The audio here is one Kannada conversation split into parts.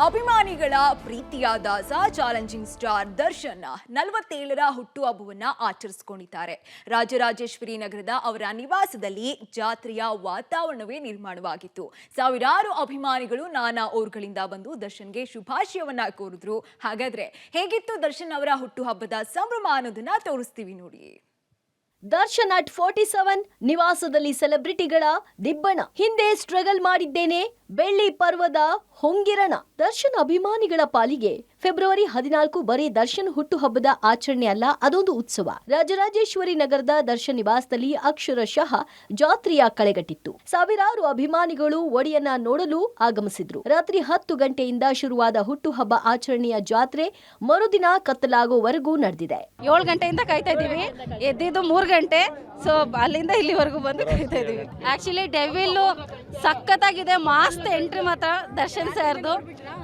ಅಭಿಮಾನಿಗಳ ಪ್ರೀತಿಯ ದಾಸ ಚಾಲೆಂಜಿಂಗ್ ಸ್ಟಾರ್ ದರ್ಶನ್ 47ರ ಹುಟ್ಟುಹಬ್ಬವನ್ನ ಆಚರಿಸಿಕೊಂಡಿದ್ದಾರೆ. ರಾಜರಾಜೇಶ್ವರಿ ನಗರದ ಅವರ ನಿವಾಸದಲ್ಲಿ ಜಾತ್ರೆಯ ವಾತಾವರಣವೇ ನಿರ್ಮಾಣವಾಗಿತ್ತು. ಸಾವಿರಾರು ಅಭಿಮಾನಿಗಳು ನಾನಾ ಊರುಗಳಿಂದ ಬಂದು ದರ್ಶನ್ಗೆ ಶುಭಾಶಯವನ್ನ ಕೋರಿದ್ರು. ಹಾಗಾದ್ರೆ ಹೇಗಿತ್ತು ದರ್ಶನ್ ಅವರ ಹುಟ್ಟುಹಬ್ಬದ ಸಂಭ್ರಮ ಅನ್ನೋದನ್ನ ತೋರಿಸ್ತೀವಿ ನೋಡಿ. ದರ್ಶನ್ ಅಟ್ 47 ನಿವಾಸದಲ್ಲಿ ಸೆಲೆಬ್ರಿಟಿಗಳ ದಿಬ್ಬಣ. ಹಿಂದೆ ಸ್ಟ್ರಗಲ್ ಮಾಡಿದ್ದೇನೆ, ಬೆಳ್ಳಿ ಪರ್ವದ ಹೊಂಗಿರಣ. ದರ್ಶನ್ ಅಭಿಮಾನಿಗಳ ಪಾಲಿಗೆ ಫೆಬ್ರವರಿ 14 ಬರೀ ದರ್ಶನ್ ಹುಟ್ಟುಹಬ್ಬದ ಆಚರಣೆ ಅಲ್ಲ, ಅದೊಂದು ಉತ್ಸವ. ರಾಜರಾಜೇಶ್ವರಿ ನಗರದ ದರ್ಶನ್ ನಿವಾಸದಲ್ಲಿ ಅಕ್ಷರಶಃ ಜಾತ್ರೆಯ ಕಳೆಗಟ್ಟಿತ್ತು. ಸಾವಿರಾರು ಅಭಿಮಾನಿಗಳು ಒಡೆಯನ್ನ ನೋಡಲು ಆಗಮಿಸಿದ್ರು. ರಾತ್ರಿ 10 ಗಂಟೆಯಿಂದ ಶುರುವಾದ ಹುಟ್ಟುಹಬ್ಬ ಆಚರಣೆಯ ಜಾತ್ರೆ ಮರುದಿನ ಕತ್ತಲಾಗುವವರೆಗೂ ನಡೆದಿದೆ. 7 ಗಂಟೆಯಿಂದ ಕಾಯ್ತಾ ಇದೀವಿ, ಎದ್ದಿದ್ದು 3 ಗಂಟೆ. ಸೊ ಅಲ್ಲಿಂದ ಇಲ್ಲಿವರೆಗೂ ಬಂದು ಕಾಯ್ತಾ ಇದೀವಿ. ಆಕ್ಚುಲಿ ಡೆವಿಲ್ ಸಖತ್ತಾಗಿದೆ, ಮಾಸ್ತ್ ಎಂಟ್ರಿ ಮಾತ್ರ ದರ್ಶನ್ ಸರ್ದು.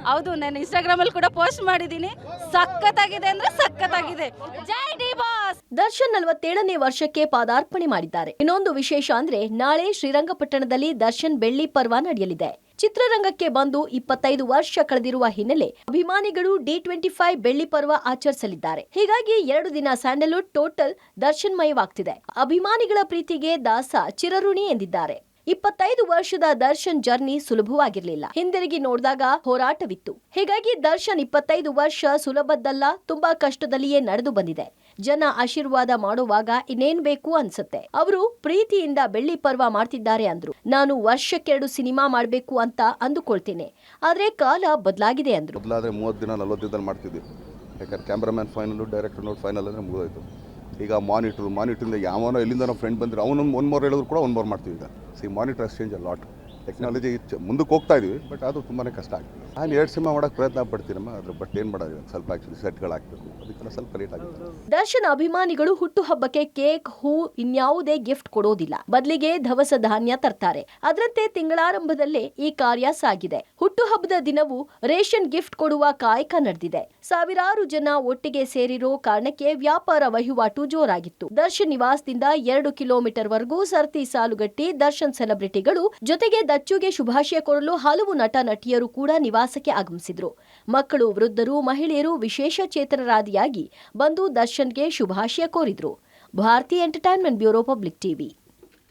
ಹೌದು, ನಾನು ಇನ್ಸ್ಟಾಗ್ರಾಮ್ ಅಲ್ಲಿ ಕೂಡ ಪೋಸ್ಟ್ ಮಾಡಿದೀನಿ. ಸಖತ್ತಾಗಿದೆ ಅಂದ್ರೆ ಸಖತ್ತಾಗಿದೆ. ಜೈ ಡಿ ಬಾಸ್. ದರ್ಶನ್ 47ನೇ ವರ್ಷಕ್ಕೆ ಪಾದಾರ್ಪಣೆ ಮಾಡಿದ್ದಾರೆ. ಇನ್ನೊಂದು ವಿಶೇಷ ಅಂದ್ರೆ ನಾಳೆ ಶ್ರೀರಂಗಪಟ್ಟಣದಲ್ಲಿ ದರ್ಶನ್ ಬೆಳ್ಳಿ ಪರ್ವ ನಡೆಯಲಿದೆ. ಚಿತ್ರರಂಗಕ್ಕೆ ಬಂದು 25 ವರ್ಷ ಕಳೆದಿರುವ ಹಿನ್ನೆಲೆ ಅಭಿಮಾನಿಗಳು D25 ಬೆಳ್ಳಿ ಪರ್ವ ಆಚರಿಸಲಿದ್ದಾರೆ. ಹೀಗಾಗಿ 2 ದಿನ ಸ್ಯಾಂಡಲ್ವುಡ್ ಟೋಟಲ್ ದರ್ಶನ್ ಮಯವಾಗ್ತಿದೆ. ಅಭಿಮಾನಿಗಳ ಪ್ರೀತಿಗೆ ದಾಸ ಚಿರಋಣಿ ಎಂದಿದ್ದಾರೆ. 25 ವರ್ಷದ ದರ್ಶನ್ ಜರ್ನಿ ಸುಲಭವಾಗಿರ್ಲಿಲ್ಲ. ಹಿಂದಿರುಗಿ ನೋಡಿದಾಗ ಹೋರಾಟವಿತ್ತು. ಹೀಗಾಗಿ ದರ್ಶನ್ 25 ವರ್ಷ ಸುಲಭದ್ದಲ್ಲ, ತುಂಬಾ ಕಷ್ಟದಲ್ಲಿಯೇ ನಡೆದು ಬಂದಿದೆ. ಜನ ಆಶೀರ್ವಾದ ಮಾಡುವಾಗ ಇನ್ನೇನ್ ಬೇಕು ಅನ್ಸುತ್ತೆ. ಅವರು ಪ್ರೀತಿಯಿಂದ ಬೆಳ್ಳಿ ಪರ್ವ ಮಾಡ್ತಿದ್ದಾರೆ ಅಂದ್ರು. ನಾನು ವರ್ಷಕ್ಕೆ 2 ಸಿನಿಮಾ ಮಾಡ್ಬೇಕು ಅಂತ ಅಂದುಕೊಳ್ತೇನೆ, ಆದ್ರೆ ಕಾಲ ಬದಲಾಗಿದೆ ಅಂದ್ರು. ಮೊದಲಾದ್ರೆ 30 ದಿನ 40 ದಿನದಲ್ಲಿ ಮಾಡ್ತಿದ್ವಿ. ಯಾಕಂದ್ರೆ cameraman final, director note final ಅಂದ್ರೆ ಮುಗಿದೋಯ್ತು. ಈಗ ಮಾನಿಟ್ರಿಂದ ಯಾವನೋ ಎಲ್ಲಿಂದ ನಾವು ಫ್ರೆಂಡ್ ಬಂದ್ರೆ ಅವನು ಒಂದು ಮೋರ್ ಹೇಳಿದ್ರು ಕೂಡ 1 ಮೋರ್ ಮಾಡ್ತೀವಿ. ಈಗ monitor change a lot. Technology ಮುಂದಕ್ಕೆ ಹೋಗ್ತಾ ಇದೀವಿ, ಬಟ್ ಅದು ತುಂಬಾ ಕಷ್ಟ ಆಗ್ತದೆ. ನಾನು 2 ಸಿನಿಮಾ ಮಾಡೋಕ್ಕೆ ಪ್ರಯತ್ನ ಪಡ್ತೀನಮ್ಮ, ಅದ್ರ ಬಟ್ ಏನು ಮಾಡೋದು, ಸ್ವಲ್ಪ ಆ್ಯಕ್ಚುಲಿ ಸೆಟ್ಗಳು ಹಾಕಬೇಕು, ಅದಕ್ಕೆಲ್ಲ ಸ್ವಲ್ಪ ಲೇಟ್ ಆಗುತ್ತೆ. ದರ್ಶನ್ ಅಭಿಮಾನಿಗಳು ಹುಟ್ಟುಹಬ್ಬಕ್ಕೆ ಕೇಕ್, ಹೂ, ಇನ್ಯಾವುದೇ ಗಿಫ್ಟ್ ಕೊಡೋದಿಲ್ಲ. ಬದಲಿಗೆ ದವಸ ಧಾನ್ಯ ತರ್ತಾರೆ. ಅದರಂತೆ ತಿಂಗಳಾರಂಭದಲ್ಲೇ ಈ ಕಾರ್ಯ ಸಾಗಿದೆ. ಹುಟ್ಟುಹಬ್ಬದ ದಿನವೂ ರೇಷನ್ ಗಿಫ್ಟ್ ಕೊಡುವ ಕಾಯಕ ನಡೆದಿದೆ. ಸಾವಿರಾರು ಜನ ಒಟ್ಟಿಗೆ ಸೇರಿರೋ ಕಾರಣಕ್ಕೆ ವ್ಯಾಪಾರ ವಹಿವಾಟು ಜೋರಾಗಿತ್ತು. ದರ್ಶನ್ ನಿವಾಸದಿಂದ 2 ಕಿಲೋಮೀಟರ್ ವರೆಗೂ ಸರ್ತಿ ಸಾಲುಗಟ್ಟಿ ದರ್ಶನ್ ಸೆಲೆಬ್ರಿಟಿಗಳು, ಜೊತೆಗೆ ದಚ್ಚುಗೆ ಶುಭಾಶಯ ಕೋರಲು ಹಲವು ನಟ ನಟಿಯರು ಕೂಡ ನಿವಾಸಕ್ಕೆ ಆಗಮಿಸಿದ್ರು. ಮಕ್ಕಳು, ವೃದ್ಧರು, ಮಹಿಳೆಯರು ವಿಶೇಷ ಚೇತನರಾದಿಯಾಗಿ ಬಂದು ದರ್ಶನ್ಗೆ ಶುಭಾಶಯ ಕೋರಿದ್ರು. ಭಾರತೀಯ ಎಂಟರ್ಟೈನ್ಮೆಂಟ್ ಬ್ಯೂರೋ, ಪಬ್ಲಿಕ್ ಟಿವಿ.